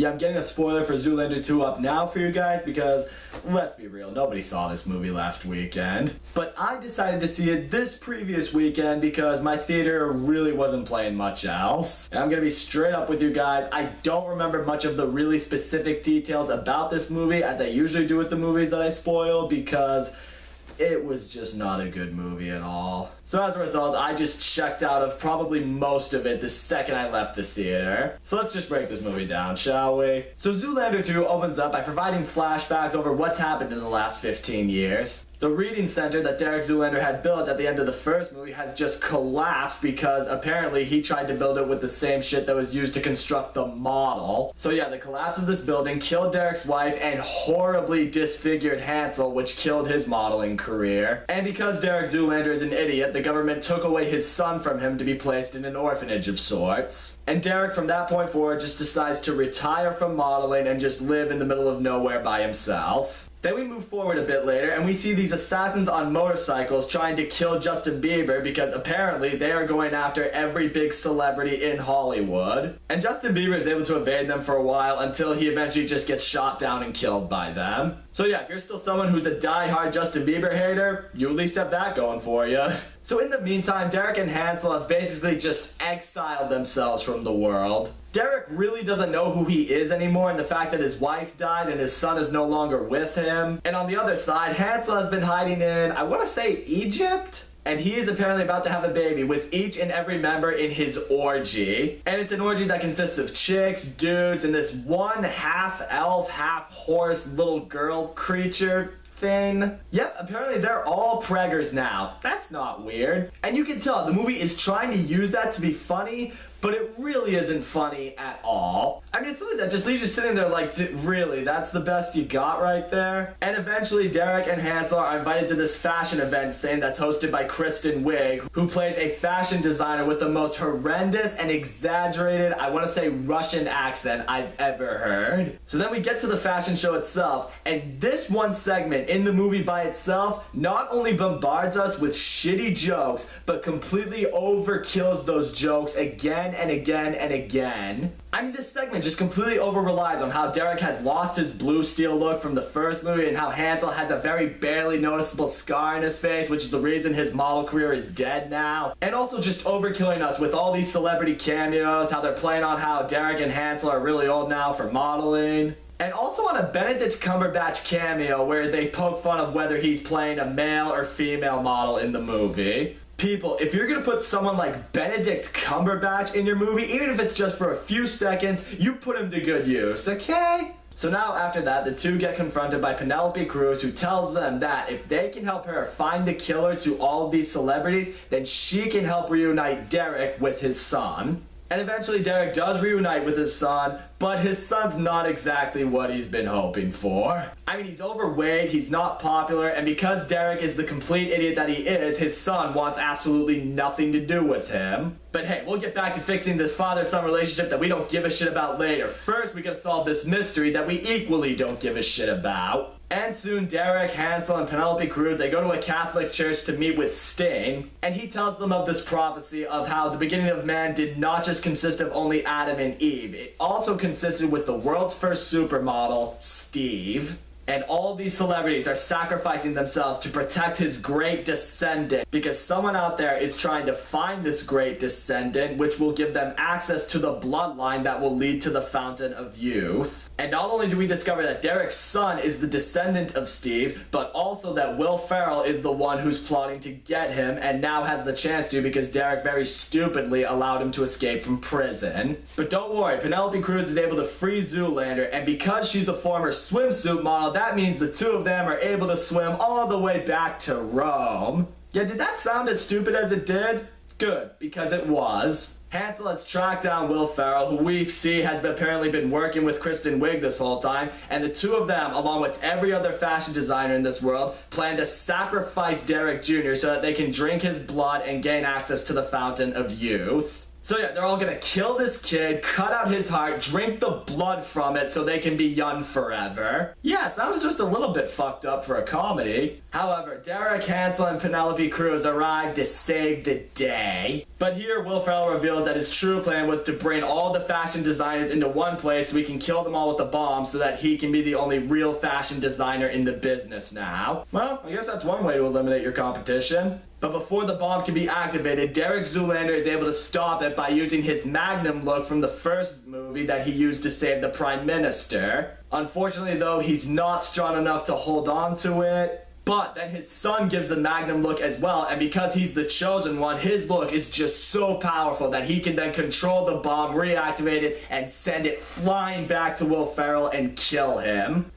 Yeah, I'm getting a spoiler for Zoolander 2 up now for you guys because, let's be real, nobody saw this movie last weekend. But I decided to see it this previous weekend because my theater really wasn't playing much else. And I'm gonna be straight up with you guys, I don't remember much of the really specific details about this movie as I usually do with the movies that I spoil because it was just not a good movie at all. So as a result, I just checked out of probably most of it the second I left the theater. So let's just break this movie down, shall we? So Zoolander 2 opens up by providing flashbacks over what's happened in the last 15 years. The reading center that Derek Zoolander had built at the end of the first movie has just collapsed because apparently he tried to build it with the same shit that was used to construct the model. So yeah, the collapse of this building killed Derek's wife and horribly disfigured Hansel, which killed his modeling career. And because Derek Zoolander is an idiot, the government took away his son from him to be placed in an orphanage of sorts. And Derek from that point forward just decides to retire from modeling and just live in the middle of nowhere by himself. Then we move forward a bit later and we see these assassins on motorcycles trying to kill Justin Bieber because apparently they are going after every big celebrity in Hollywood. And Justin Bieber is able to evade them for a while until he eventually just gets shot down and killed by them. So yeah, if you're still someone who's a die-hard Justin Bieber hater, you at least have that going for you. So in the meantime, Derek and Hansel have basically just exiled themselves from the world. Derek really doesn't know who he is anymore, and the fact that his wife died and his son is no longer with him. And on the other side, Hansel has been hiding in, I want to say, Egypt? And he is apparently about to have a baby with each and every member in his orgy. And it's an orgy that consists of chicks, dudes, and this one half-elf, half-horse little girl creature thing. Yep, apparently they're all preggers now. That's not weird. And you can tell the movie is trying to use that to be funny, but it really isn't funny at all. I mean, it's something that just leaves you sitting there like, really, that's the best you got right there? And eventually, Derek and Hansel are invited to this fashion event thing that's hosted by Kristen Wiig, who plays a fashion designer with the most horrendous and exaggerated, I want to say, Russian accent I've ever heard. So then we get to the fashion show itself, and this one segment in the movie by itself not only bombards us with shitty jokes, but completely overkills those jokes again and again and again. I mean, this segment just completely over-relies on how Derek has lost his blue steel look from the first movie and how Hansel has a very barely noticeable scar in his face, which is the reason his model career is dead now. And also just overkilling us with all these celebrity cameos, how they're playing on how Derek and Hansel are really old now for modeling. And also on a Benedict Cumberbatch cameo where they poke fun of whether he's playing a male or female model in the movie. People, if you're gonna put someone like Benedict Cumberbatch in your movie, even if it's just for a few seconds, you put him to good use, okay? So now after that, the two get confronted by Penelope Cruz, who tells them that if they can help her find the killer to all of these celebrities, then she can help reunite Derek with his son. And eventually Derek does reunite with his son, but his son's not exactly what he's been hoping for. I mean, he's overweight, he's not popular, and because Derek is the complete idiot that he is, his son wants absolutely nothing to do with him. But hey, we'll get back to fixing this father-son relationship that we don't give a shit about later. First, we gotta solve this mystery that we equally don't give a shit about. And soon, Derek, Hansel, and Penelope Cruz, they go to a Catholic church to meet with Sting, and he tells them of this prophecy of how the beginning of man did not just consist of only Adam and Eve. It also consisted with the world's first supermodel, Steve. And all these celebrities are sacrificing themselves to protect his great descendant because someone out there is trying to find this great descendant, which will give them access to the bloodline that will lead to the fountain of youth. And not only do we discover that Derek's son is the descendant of Steve, but also that Will Ferrell is the one who's plotting to get him and now has the chance to because Derek very stupidly allowed him to escape from prison. But don't worry, Penelope Cruz is able to free Zoolander, and because she's a former swimsuit model, that means the two of them are able to swim all the way back to Rome. Yeah, did that sound as stupid as it did? Good, because it was. Hansel has tracked down Will Ferrell, who we see has apparently been working with Kristen Wiig this whole time, and the two of them, along with every other fashion designer in this world, plan to sacrifice Derek Jr. so that they can drink his blood and gain access to the fountain of youth. So yeah, they're all gonna kill this kid, cut out his heart, drink the blood from it so they can be young forever. Yes, that was just a little bit fucked up for a comedy. However, Derek, Hansel, and Penelope Cruz arrive to save the day. But here, Will Ferrell reveals that his true plan was to bring all the fashion designers into one place so we can kill them all with a bomb so that he can be the only real fashion designer in the business now. Well, I guess that's one way to eliminate your competition. But before the bomb can be activated, Derek Zoolander is able to stop it by using his Magnum look from the first movie that he used to save the Prime Minister. Unfortunately though, he's not strong enough to hold on to it. But then his son gives the Magnum look as well, and because he's the chosen one, his look is just so powerful that he can then control the bomb, reactivate it, and send it flying back to Will Ferrell and kill him.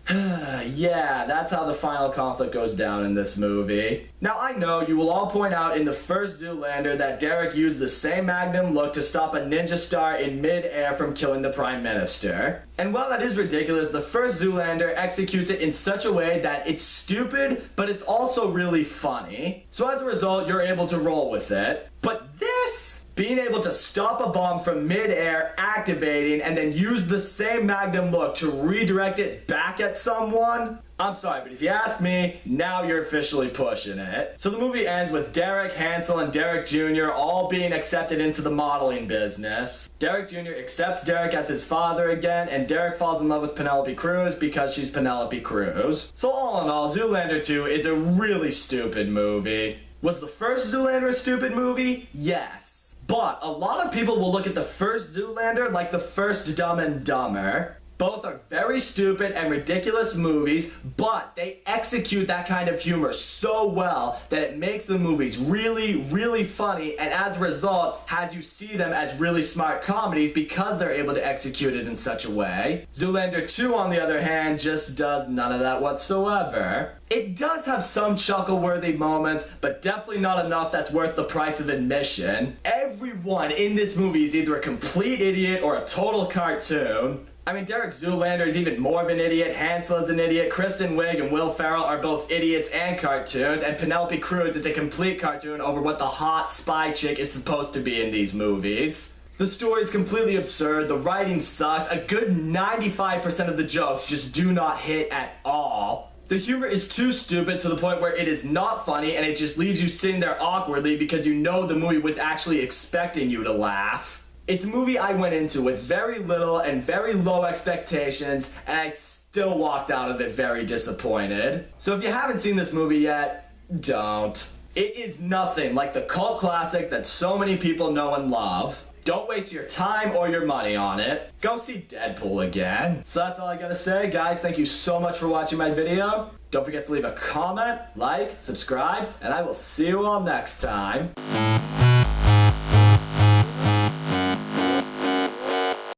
Yeah, that's how the final conflict goes down in this movie. Now I know you will all point out in the first Zoolander that Derek used the same Magnum look to stop a ninja star in mid-air from killing the Prime Minister. And while that is ridiculous, the first Zoolander executes it in such a way that it's stupid, but it's also really funny. So as a result, you're able to roll with it. But this, being able to stop a bomb from mid-air, activating, and then use the same Magnum look to redirect it back at someone? I'm sorry, but if you ask me, now you're officially pushing it. So the movie ends with Derek, Hansel, and Derek Jr. all being accepted into the modeling business. Derek Jr. accepts Derek as his father again, and Derek falls in love with Penelope Cruz because she's Penelope Cruz. So all in all, Zoolander 2 is a really stupid movie. Was the first Zoolander a stupid movie? Yes. But a lot of people will look at the first Zoolander like the first Dumb and Dumber. Both are very stupid and ridiculous movies, but they execute that kind of humor so well that it makes the movies really, really funny, and as a result, has you see them as really smart comedies because they're able to execute it in such a way. Zoolander 2, on the other hand, just does none of that whatsoever. It does have some chuckle-worthy moments, but definitely not enough that's worth the price of admission. Everyone in this movie is either a complete idiot or a total cartoon. I mean, Derek Zoolander is even more of an idiot, Hansel is an idiot, Kristen Wiig and Will Ferrell are both idiots and cartoons, and Penelope Cruz is a complete cartoon over what the hot spy chick is supposed to be in these movies. The story is completely absurd, the writing sucks, a good 95% of the jokes just do not hit at all. The humor is too stupid to the point where it is not funny and it just leaves you sitting there awkwardly because you know the movie was actually expecting you to laugh. It's a movie I went into with very little and very low expectations, and I still walked out of it very disappointed. So if you haven't seen this movie yet, don't. It is nothing like the cult classic that so many people know and love. Don't waste your time or your money on it. Go see Deadpool again. So that's all I gotta say. Guys, thank you so much for watching my video. Don't forget to leave a comment, like, subscribe, and I will see you all next time.